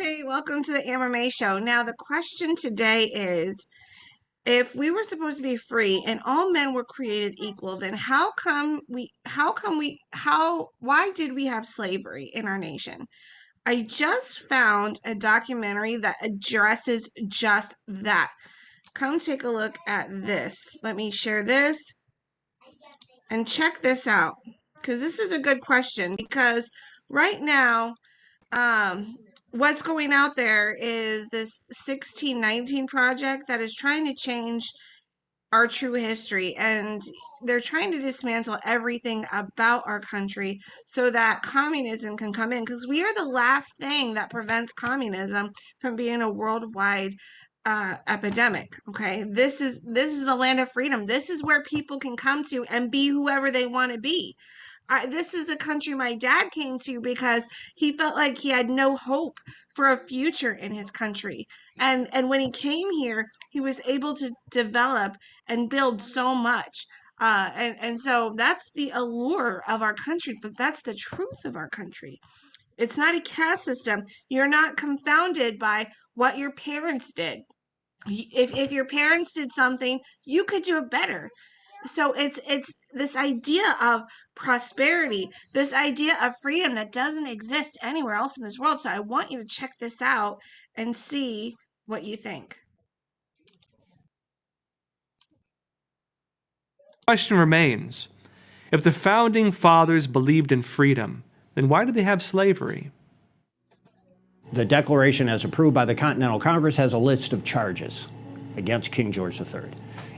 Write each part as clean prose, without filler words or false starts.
Hey, welcome to the MMA show. Now, the question today is, if we were supposed to be free and all men were created equal, then why did we have slavery in our nation? I just found a documentary that addresses just that. Come take a look at this. Let me share this and check this out, because this is a good question. Because right now, what's going out there is this 1619 project that is trying to change our true history, and they're trying to dismantle everything about our country so that communism can come in, because we are the last thing that prevents communism from being a worldwide epidemic. Okay, this is the land of freedom. This is where people can come to and be whoever they want to be. This is a country my dad came to because he felt like he had no hope for a future in his country. And when he came here, he was able to develop and build so much. And so that's the allure of our country, but that's the truth of our country. It's not a caste system. You're not confounded by what your parents did. If your parents did something, you could do it better. So it's this idea of prosperity, this idea of freedom that doesn't exist anywhere else in this world. So I want you to check this out and see what you think. Question remains, if the founding fathers believed in freedom, then why did they have slavery? The Declaration, as approved by the Continental Congress, has a list of charges against King George III.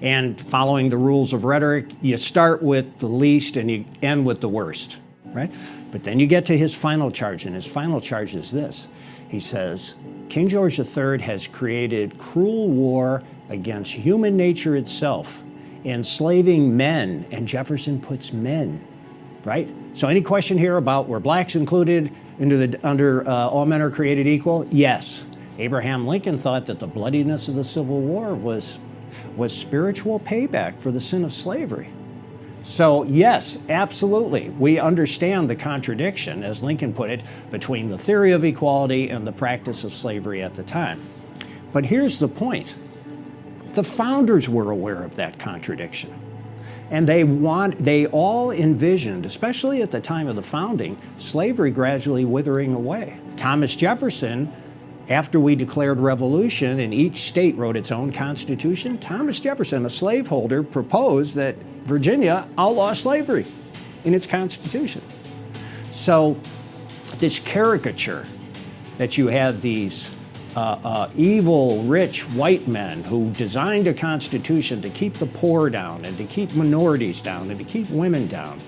And following the rules of rhetoric, you start with the least and you end with the worst, right? But then you get to his final charge, and his final charge is this. He says, King George III has created cruel war against human nature itself, enslaving men, and Jefferson puts men, right? So any question here about were blacks included under all men are created equal? Yes. Abraham Lincoln thought that the bloodiness of the Civil War was spiritual payback for the sin of slavery. So yes, absolutely, we understand the contradiction, as Lincoln put it, between the theory of equality and the practice of slavery at the time. But here's the point. The founders were aware of that contradiction. And they all envisioned, especially at the time of the founding, slavery gradually withering away. Thomas Jefferson, after we declared revolution and each state wrote its own constitution, Thomas Jefferson, a slaveholder, proposed that Virginia outlaw slavery in its constitution. So this caricature that you had these evil, rich white men who designed a constitution to keep the poor down and to keep minorities down and to keep women down.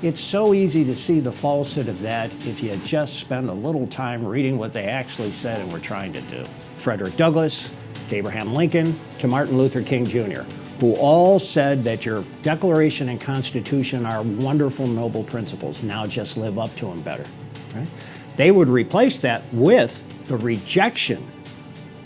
It's so easy to see the falsehood of that if you just spend a little time reading what they actually said and were trying to do. Frederick Douglass, to Abraham Lincoln, to Martin Luther King Jr., who all said that your Declaration and Constitution are wonderful, noble principles. Now just live up to them better. Right? They would replace that with the rejection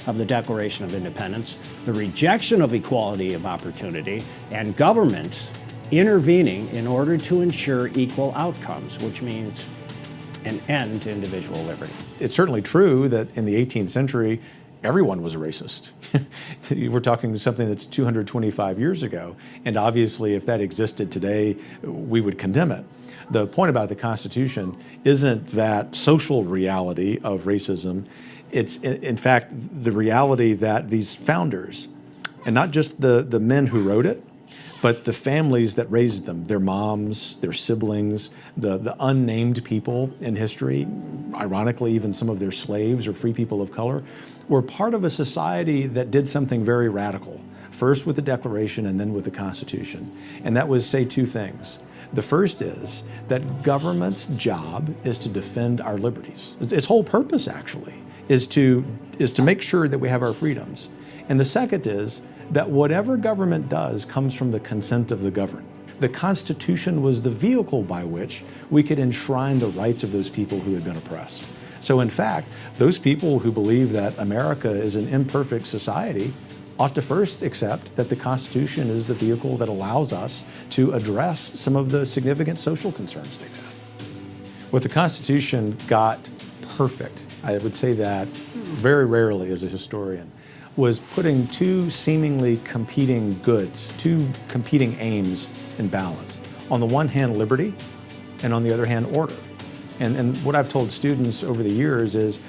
of the Declaration of Independence, the rejection of equality of opportunity, and government intervening in order to ensure equal outcomes, which means an end to individual liberty. It's certainly true that in the 18th century, everyone was a racist. We're talking something that's 225 years ago, and obviously if that existed today, we would condemn it. The point about the Constitution isn't that social reality of racism. It's, in fact, the reality that these founders, and not just the men who wrote it, but the families that raised them, their moms, their siblings, the unnamed people in history, ironically even some of their slaves or free people of color, were part of a society that did something very radical, first with the Declaration and then with the Constitution. And that was, say, two things. The first is that government's job is to defend our liberties. Its whole purpose, actually, is to make sure that we have our freedoms. And the second is that whatever government does comes from the consent of the governed. The Constitution was the vehicle by which we could enshrine the rights of those people who had been oppressed. So in fact, those people who believe that America is an imperfect society ought to first accept that the Constitution is the vehicle that allows us to address some of the significant social concerns they've had. What the Constitution got perfect, I would say that very rarely as a historian, was putting two seemingly competing goods, two competing aims in balance. On the one hand, liberty, and on the other hand, order. And what I've told students over the years is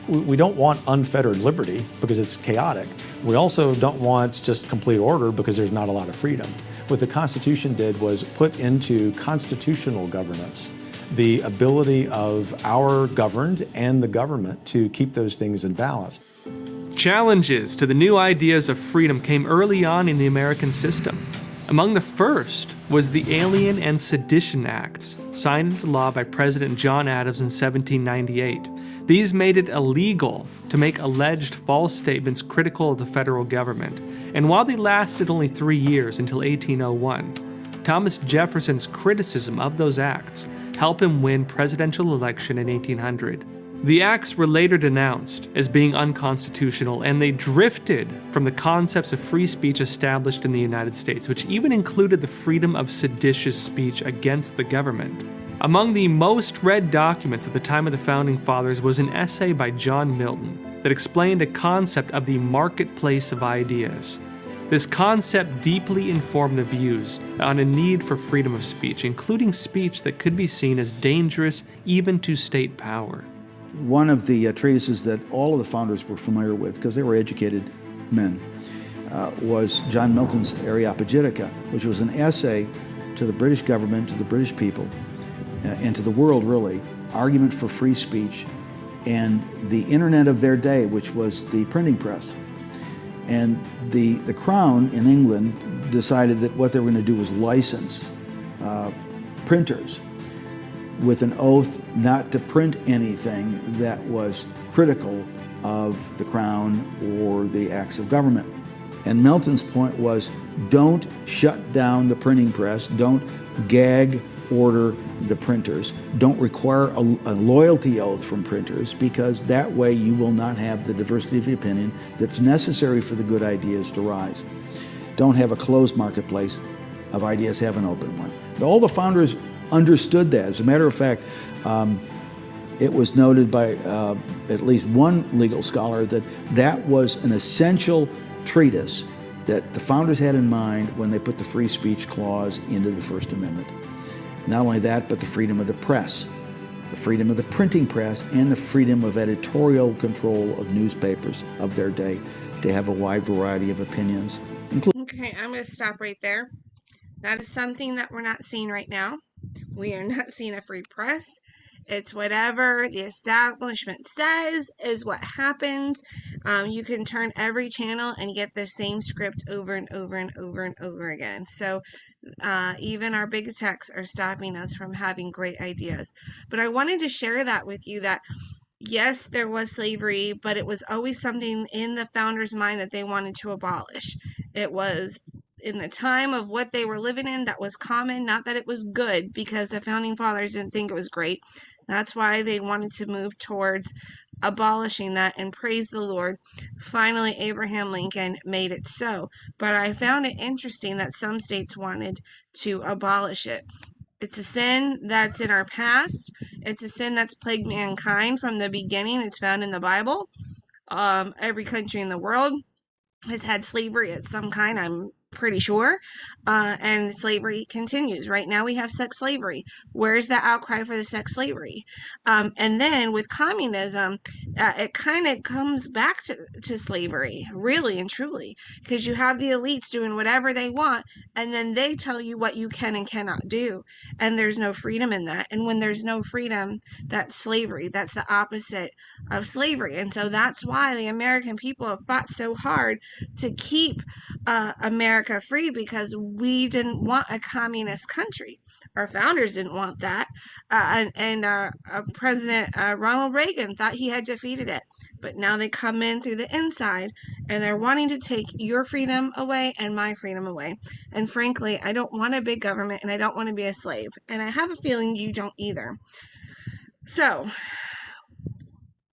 we don't want unfettered liberty because it's chaotic. We also don't want just complete order because there's not a lot of freedom. What the Constitution did was put into constitutional governance the ability of our governed and the government to keep those things in balance. Challenges to the new ideas of freedom came early on in the American system. Among the first was the Alien and Sedition Acts, signed into law by President John Adams in 1798. These made it illegal to make alleged false statements critical of the federal government, and while they lasted only 3 years until 1801, Thomas Jefferson's criticism of those acts helped him win presidential election in 1800. The acts were later denounced as being unconstitutional, and they drifted from the concepts of free speech established in the United States, which even included the freedom of seditious speech against the government. Among the most read documents at the time of the Founding Fathers was an essay by John Milton that explained a concept of the marketplace of ideas. This concept deeply informed the views on a need for freedom of speech, including speech that could be seen as dangerous even to state power. One of the treatises that all of the founders were familiar with, because they were educated men, was John Milton's Areopagitica, which was an essay to the British government, to the British people, and to the world really, argument for free speech and the internet of their day, which was the printing press. And the Crown in England decided that what they were going to do was license printers with an oath not to print anything that was critical of the Crown or the acts of government. And Milton's point was, don't shut down the printing press, don't gag order the printers, don't require a loyalty oath from printers, because that way you will not have the diversity of opinion that's necessary for the good ideas to rise. Don't have a closed marketplace of ideas, have an open one. But all the founders understood that. As a matter of fact, it was noted by at least one legal scholar that that was an essential treatise that the founders had in mind when they put the free speech clause into the First Amendment. Not only that, but the freedom of the press, the freedom of the printing press, and the freedom of editorial control of newspapers of their day to have a wide variety of opinions. Okay, I'm going to stop right there. That is something that we're not seeing right now. We are not seeing a free press. It's whatever the establishment says is what happens. You can turn every channel and get the same script over and over and over and over again. So even our big techs are stopping us from having great ideas. But I wanted to share that with you, that yes, there was slavery, but it was always something in the founders' mind that they wanted to abolish. It was in the time of what they were living in that was common, not that it was good, because the founding fathers didn't think it was great. That's why they wanted to move towards abolishing that, and praise the Lord, finally Abraham Lincoln made it so. But I found it interesting that some states wanted to abolish it. It's a sin that's in our past. It's a sin that's plagued mankind from the beginning. It's found in the Bible. Every country in the world has had slavery at some kind, I'm pretty sure, and slavery continues. Right now we have sex slavery. Where's the outcry for the sex slavery? And then with communism, it kind of comes back to slavery, really and truly, because you have the elites doing whatever they want, and then they tell you what you can and cannot do, and there's no freedom in that. And when there's no freedom, that's slavery. That's the opposite of slavery. And so that's why the American people have fought so hard to keep America free, because we didn't want a communist country. Our founders didn't want that, and President Ronald Reagan thought he had defeated it. But now they come in through the inside, and they're wanting to take your freedom away and my freedom away. And frankly, I don't want a big government, and I don't want to be a slave. And I have a feeling you don't either. So,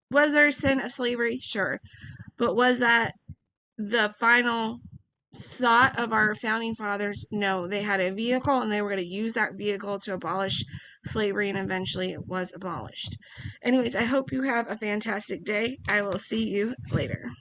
was there a sin of slavery? Sure. But was that the final thought of our founding fathers? No, they had a vehicle and they were going to use that vehicle to abolish slavery, and eventually it was abolished. Anyways, I hope you have a fantastic day. I will see you later.